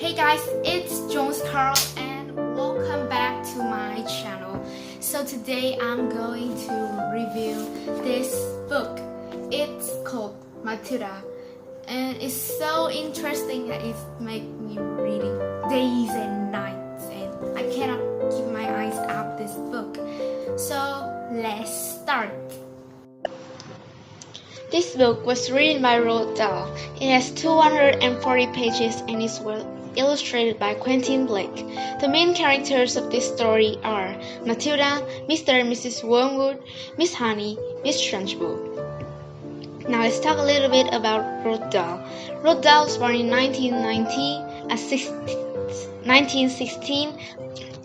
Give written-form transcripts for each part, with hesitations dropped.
Hey guys, it's Jones Carl and welcome back to my channel. So today I'm going to review this book. It's called Matilda and it's so interesting that it makes me reading days and nights and I cannot keep my eyes off this book. So let's start. This book was written by Roald Dahl. It has 240 pages and is well illustrated by Quentin Blake. The main characters of this story are Matilda, Mr. and Mrs. Wormwood, Miss Honey, Miss Trunchbull. Now let's talk a little bit about Roald Dahl. Roald Dahl was born in 1916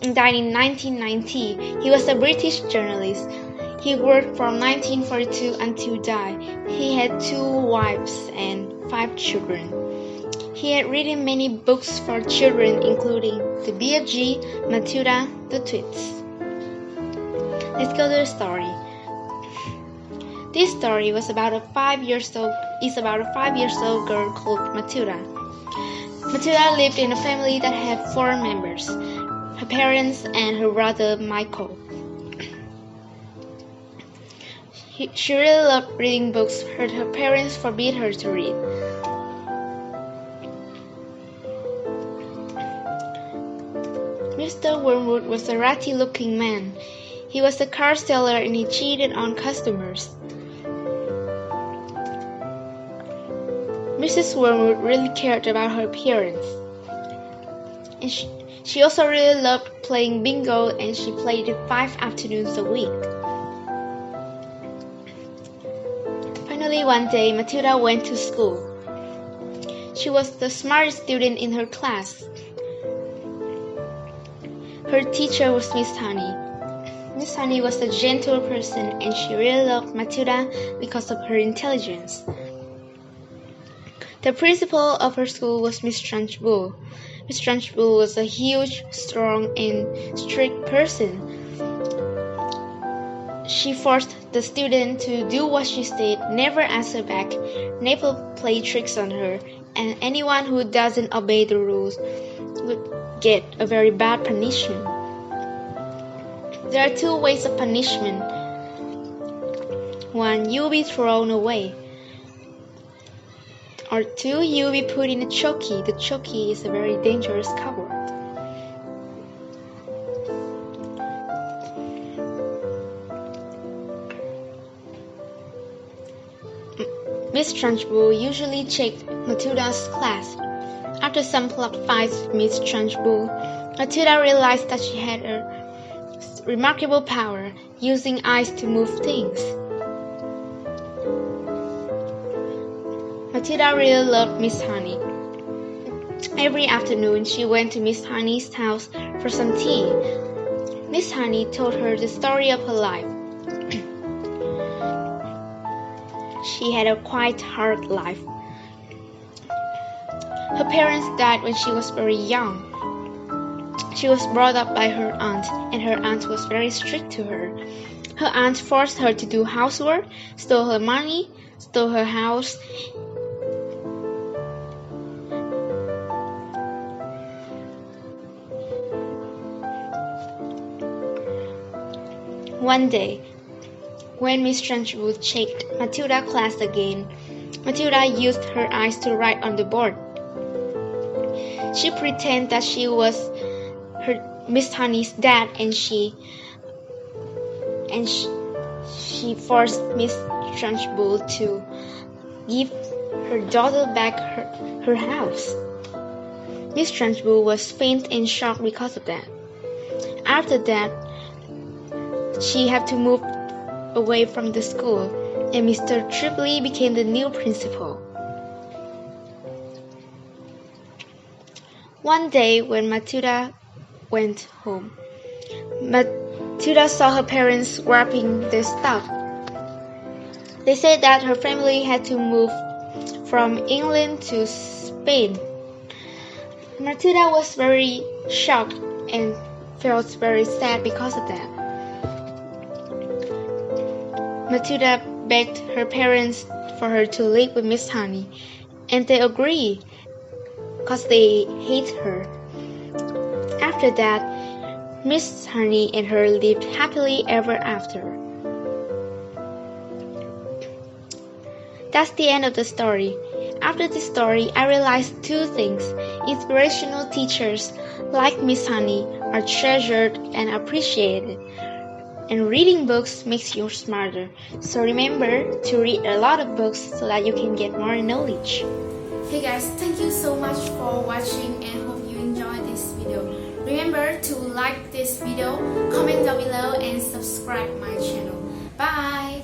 and died in 1990. He was a British journalist. He worked from 1942 until died. He had 2 wives and 5 children. He had written many books for children, including The BFG, Matilda, The Twits. Let's go to the story. This story is about a 5-year-old girl called Matilda. Matilda lived in a family that had 4 members: her parents and her brother Michael. She really loved reading books, but her parents forbid her to read. Mr. Wormwood was a ratty-looking man. He was a car seller and he cheated on customers. Mrs. Wormwood really cared about her appearance. And she also really loved playing bingo and she played it 5 afternoons a week. Finally, one day, Matilda went to school. She was the smartest student in her class. Her teacher was Miss Honey. Miss Honey was a gentle person and she really loved Matilda because of her intelligence. The principal of her school was Miss Trunchbull. Miss Trunchbull was a huge, strong, and strict person. She forced the student to do what she said, never answer back, never play tricks on her, and anyone who doesn't obey the rules would get a very bad punishment. There are 2 ways of punishment. 1, you will be thrown away. Or 2, you will be put in a chokey. The chokey is a very dangerous coward. Miss Trunchbull usually checked Matilda's class. After some plucked fights with Miss Trunchbull, Matilda realized that she had a remarkable power, using eyes to move things. Matilda really loved Miss Honey. Every afternoon, she went to Miss Honey's house for some tea. Miss Honey told her the story of her life. She had a quite hard life. Her parents died when she was very young. She was brought up by her aunt, and her aunt was very strict to her. Her aunt forced her to do housework, stole her money, stole her house. One day, when Miss Trunchbull checked Matilda's class again, Matilda used her eyes to write on the board. She pretended that she was her Miss Honey's dad, and she forced Miss Trunchbull to give her daughter back her house. Miss Trunchbull was faint and shocked because of that. After that, she had to move away from the school, and Mr. Trunchbull became the new principal. One day, when Matilda went home, Matilda saw her parents wrapping their stuff. They said that her family had to move from England to Spain. Matilda was very shocked and felt very sad because of that. Matilda begged her parents for her to live with Miss Honey, and they agreed. cause they hate her. After that, Miss Honey and her lived happily ever after. That's the end of the story. After this story, I realized two things. Inspirational teachers like Miss Honey are treasured and appreciated. And reading books makes you smarter. So remember to read a lot of books so that you can get more knowledge. Hey guys, thank you so much for watching and hope you enjoyed this video. Remember to like this video, comment down below and subscribe my channel. Bye!